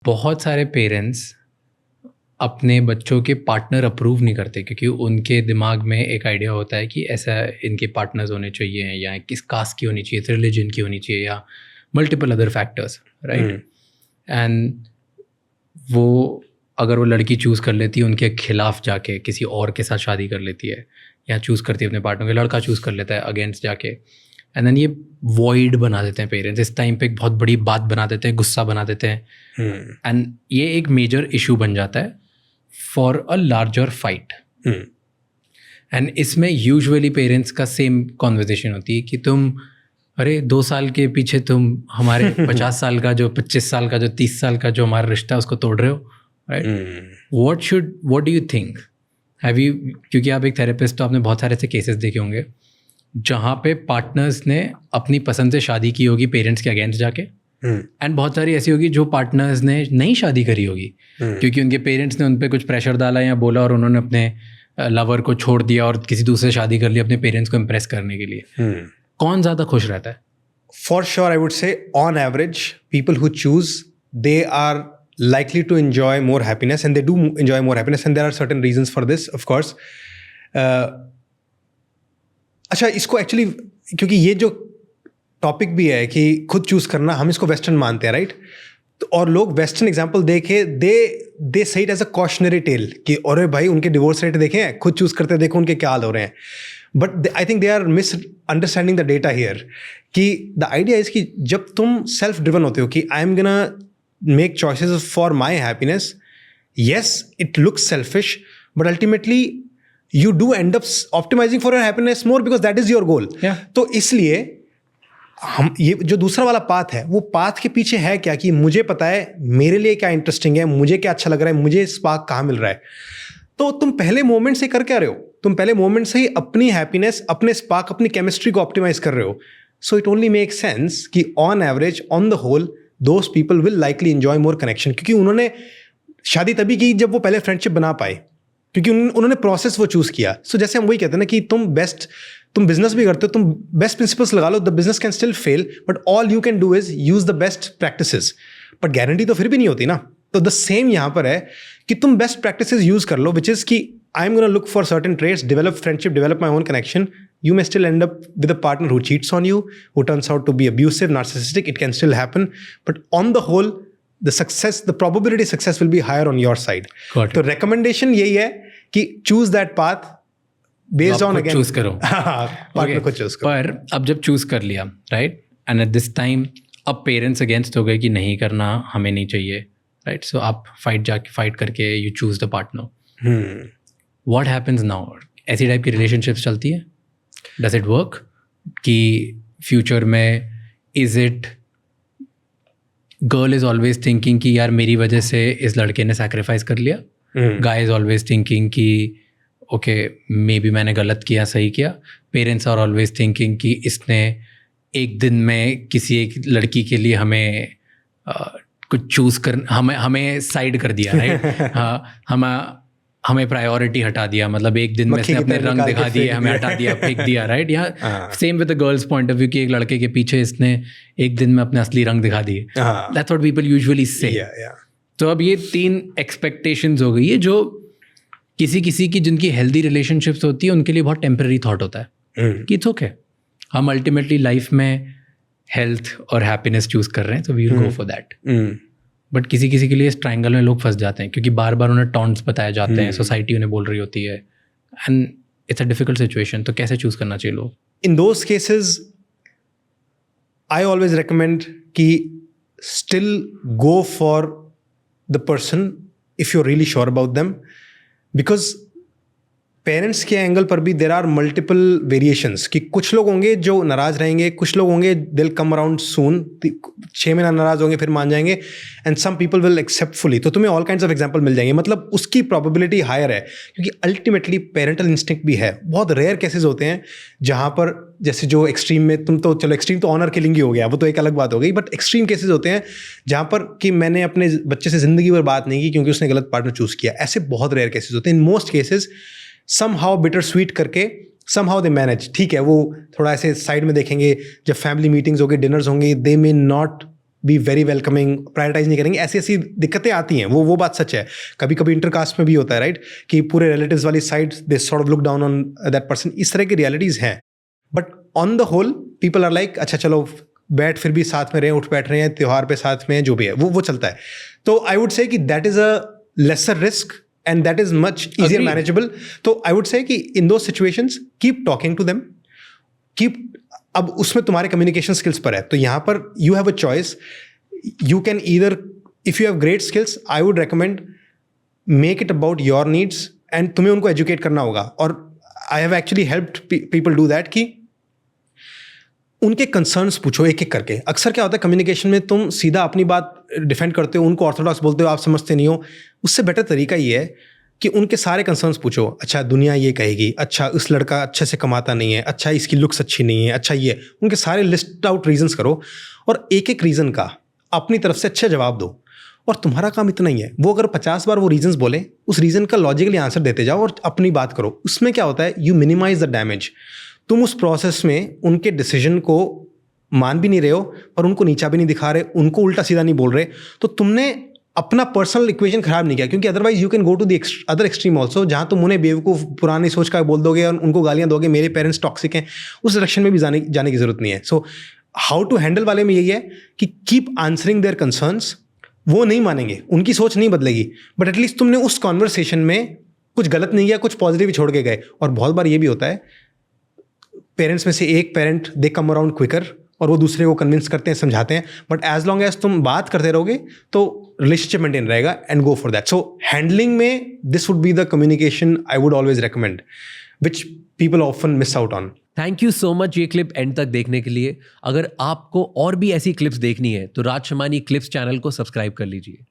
बहुत सारे पेरेंट्स अपने बच्चों के पार्टनर अप्रूव नहीं करते क्योंकि उनके दिमाग में एक आइडिया होता है कि ऐसा इनके पार्टनर्स होने चाहिए या किस कास्ट की होनी चाहिए, रिलीजन की होनी चाहिए या multiple other factors, right? And वो अगर वो लड़की चूज़ कर लेती है उनके खिलाफ जाके किसी और के साथ शादी कर लेती है, या चूज़ करती है अपने पार्टनर के, लड़का चूज़ कर लेता है अगेंस्ट जाके, एंड देन ये वॉइड बना देते हैं पेरेंट्स, इस टाइम पे एक बहुत बड़ी बात बना देते हैं, गुस्सा बना देते हैं, एंड ये एक मेजर इशू बन जाता है for a larger fight. And इसमें यूजुअली पेरेंट्स का सेम कॉन्वर्जेशन होती है कि तुम अरे 2 साल के पीछे तुम हमारे 50 साल का जो 25 साल का जो 30 साल का जो हमारा रिश्ता है उसको तोड़ रहे हो, right? What do you think? Have you, क्योंकि आप एक थेरेपिस्ट, तो आपने बहुत सारे ऐसे केसेस देखे होंगे जहाँ पे पार्टनर्स ने अपनी पसंद से शादी की होगी पेरेंट्स के अगेंस्ट जाके, एंड बहुत सारी ऐसी होगी जो पार्टनर्स ने नहीं शादी करी होगी क्योंकि उनके पेरेंट्स ने उन पर कुछ प्रेशर डाला या बोला और उन्होंने अपने लवर को छोड़ दिया और किसी दूसरे से शादी कर ली अपने पेरेंट्स को इम्प्रेस करने के लिए। कौन ज़्यादा खुश रहता है? For sure, I would say on average, people who choose, they are likely to enjoy more happiness, and they do enjoy more happiness, and there are certain reasons for this, of course. अच्छा, इसको actually क्योंकि ये जो topic भी है कि खुद choose करना, हम इसको वेस्टर्न मानते हैं, राइट? तो और लोग वेस्टर्न एग्जांपल देखे they say it as a cautionary tale कि अरे भाई उनके डिवोर्स रेट देखें, खुद चूज करते देखो उनके क्या हाल हो रहे हैं। But I think they are misunderstanding the data here कि द आइडिया इज कि जब तुम सेल्फ ड्रिवन होते हो कि I am gonna make choices for my happiness, yes it looks selfish but ultimately you do end up optimizing for your happiness more because that is your goal. तो इसलिए हम ये जो दूसरा वाला पाथ है, वो पाथ के पीछे है क्या कि मुझे पता है मेरे लिए क्या इंटरेस्टिंग है, मुझे क्या अच्छा लग रहा है, मुझे स्पार्क कहाँ मिल रहा है। तो तुम पहले मोमेंट से कर क्या रहे हो? तुम पहले मोमेंट से ही अपनी हैप्पीनेस, अपने स्पार्क, अपनी केमिस्ट्री को ऑप्टिमाइज कर रहे हो। So it only make sense कि on average, on the whole, those people will likely enjoy more connection, क्योंकि उन्होंने शादी तभी की जब वो पहले फ्रेंडशिप बना पाए, क्योंकि उन्होंने प्रोसेस वो चूज किया। सो जैसे हम वही कहते हैं ना कि तुम बिजनेस भी करते हो, तुम बेस्ट प्रिंसिपल्स लगा लो, the business can still fail but all you can do is use the best practices, but guarantee तो फिर भी नहीं होती ना। तो द सेम यहाँ पर है कि तुम बेस्ट प्रैक्टिसेस यूज कर लो, विच इज कि I am gonna look for certain traits, develop friendship, develop my own connection. You may still end up with a partner who cheats on you, who turns out to be abusive, narcissistic. It can still happen, but on the whole, the probability of success will be higher on your side. तो recommendation यही है कि choose that path based on again. choose करो. partner को choose करो. पर अब जब choose कर लिया, right? And at this time, अब parents against हो गए कि नहीं करना, हमें नहीं चाहिए, right? So आप fight करके you choose the partner. What happens now? ऐसी टाइप की relationships चलती है? Does it work? कि फ्यूचर में is it girl is always thinking कि यार मेरी वजह से इस लड़के ने सैक्रिफाइस कर लिया, गाय इज ऑलवेज थिंकिंग कि ओके मे बी मैंने गलत किया, सही किया, पेरेंट्स आर ऑलवेज थिंकिंग कि इसने एक दिन में किसी एक लड़की के लिए हमें कुछ चूज कर हमें साइड कर दिया, राइट? हाँ, हमें प्रायोरिटी हटा दिया, मतलब एक दिन में इसने अपने रंग दिखा दिए, हमें हटा दिया, फेंक दिया, राइट? या same with the girls point of view कि एक लड़के के पीछे इसने एक दिन में अपने असली रंग दिखा दिए. दैट्स व्हाट पीपल यूजुअली से. तो अब ये 3 एक्सपेक्टेशंस हो गई है जो किसी की जिनकी हेल्दी रिलेशनशिप्स होती है उनके लिए बहुत टेम्पररी थॉट होता है कि इट्स ओके, हम अल्टीमेटली लाइफ में हेल्थ और हैप्पीनेस चूज कर रहे हैं, तो we will go for that. But किसी के लिए इस ट्रायंगल में लोग फंस जाते हैं क्योंकि बार बार उन्हें टॉन्ट्स बताए जाते हैं, सोसाइटी उन्हें बोल रही होती है, and it's a difficult situation. तो कैसे चूज करना चाहिए लोग? In those cases I always recommend कि still go for the person if you are really sure about them, because parents के एंगल पर भी देर आर मल्टीपल वेरिएशंस कि कुछ लोग होंगे जो नाराज रहेंगे, कुछ लोग होंगे दिल कम अराउंड सून, 6 महीना नाराज होंगे फिर मान जाएंगे, and some people will accept fully. तो तुम्हें ऑल काइंड्स ऑफ एग्जांपल मिल जाएंगे, मतलब उसकी प्रोबेबिलिटी हायर है क्योंकि अल्टीमेटली पेरेंटल इंस्टिंक्ट भी है. बहुत रेयर केसेस होते हैं जहाँ पर जैसे जो एक्सट्रीम में तुम तो चलो एक्सट्रीम तो ऑनर किलिंग ही हो गया, वो तो एक अलग बात हो गई, बट एक्सट्रीम केसेस होते हैं जहाँ पर कि मैंने अपने बच्चे से जिंदगी भर बात नहीं की क्योंकि उसने गलत पार्टनर चूज किया. ऐसे बहुत रेयर केसेस होते हैं. In most cases somehow bitter sweet करके somehow they manage. ठीक है, वो थोड़ा ऐसे साइड में देखेंगे, जब फैमिली मीटिंग्स होंगे, डिनर्स होंगे, they may not be very welcoming, prioritise नहीं करेंगे, ऐसी ऐसी दिक्कतें आती हैं, वो बात सच है। कभी कभी इंटरकास्ट में भी होता है, राइट, कि पूरे रिलेटिव्स वाली side they sort of look down on that person, इस तरह की रियलिटीज़ हैं। But on the whole people are like अच्छा चलो बैठ, फिर भी साथ में रहे, उठ बैठ रहे हैं, त्योहार पे साथ में, जो भी है वो चलता है। तो आई वुड से कि that is a lesser risk and that is much easier manageable. So I would say कि in those situations keep talking to them, अब उसमें तुम्हारे communication skills पर है, तो यहाँ पर you have a choice. You can either, if you have great skills, I would recommend make it about your needs and तुम्हें उनको educate करना होगा। और I have actually helped people do that कि उनके कंसर्न्स पूछो एक एक करके। अक्सर क्या होता है कम्युनिकेशन में, तुम सीधा अपनी बात डिफेंड करते हो, उनको ऑर्थोडॉक्स बोलते हो, आप समझते नहीं हो। उससे बेटर तरीका ये है कि उनके सारे कंसर्न्स पूछो। अच्छा दुनिया ये कहेगी, अच्छा उस लड़का अच्छे से कमाता नहीं है, अच्छा इसकी लुक्स अच्छी नहीं है, अच्छा ये, उनके सारे लिस्ट आउट रीजंस करो और एक एक रीज़न का अपनी तरफ से अच्छे जवाब दो। और तुम्हारा काम इतना ही है, वो अगर 50 बार वो रीजंस बोले, उस रीज़न का लॉजिकली आंसर देते जाओ और अपनी बात करो। उसमें क्या होता है, यू मिनिमाइज द डैमेज। तुम उस प्रोसेस में उनके डिसीजन को मान भी नहीं रहे हो और उनको नीचा भी नहीं दिखा रहे, उनको उल्टा सीधा नहीं बोल रहे, तो तुमने अपना पर्सनल इक्वेशन खराब नहीं किया। क्योंकि otherwise you can go to the other extreme also, जहाँ तुम उन्हें बेवकूफ़ पुरानी सोच का बोल दोगे और उनको गालियाँ दोगे, मेरे पेरेंट्स टॉक्सिक हैं, उस डायरेक्शन में भी जाने की ज़रूरत नहीं है। सो हाउ टू हैंडल वाले में यही है कि कीप आंसरिंग देयर कंसर्न्स। वो नहीं मानेंगे, उनकी सोच नहीं बदलेगी, बट एटलीस्ट तुमने उस कॉन्वर्सेशन में कुछ गलत नहीं किया, कुछ पॉजिटिव छोड़ के गए। और बहुत बार ये भी होता है, पेरेंट्स में से एक parent they come around quicker और वो दूसरे को कन्विंस करते हैं, समझाते हैं, बट एज लॉन्ग एज तुम बात करते रहोगे तो रिलेशनशिप मेंटेन रहेगा and go for that. So handling में this would be the communication I would always recommend, which people often miss out on. Thank you so much ये clip end तक देखने के लिए। अगर आपको और भी ऐसी क्लिप्स देखनी है तो राज शमानी क्लिप्स चैनल को सब्सक्राइब कर लीजिए।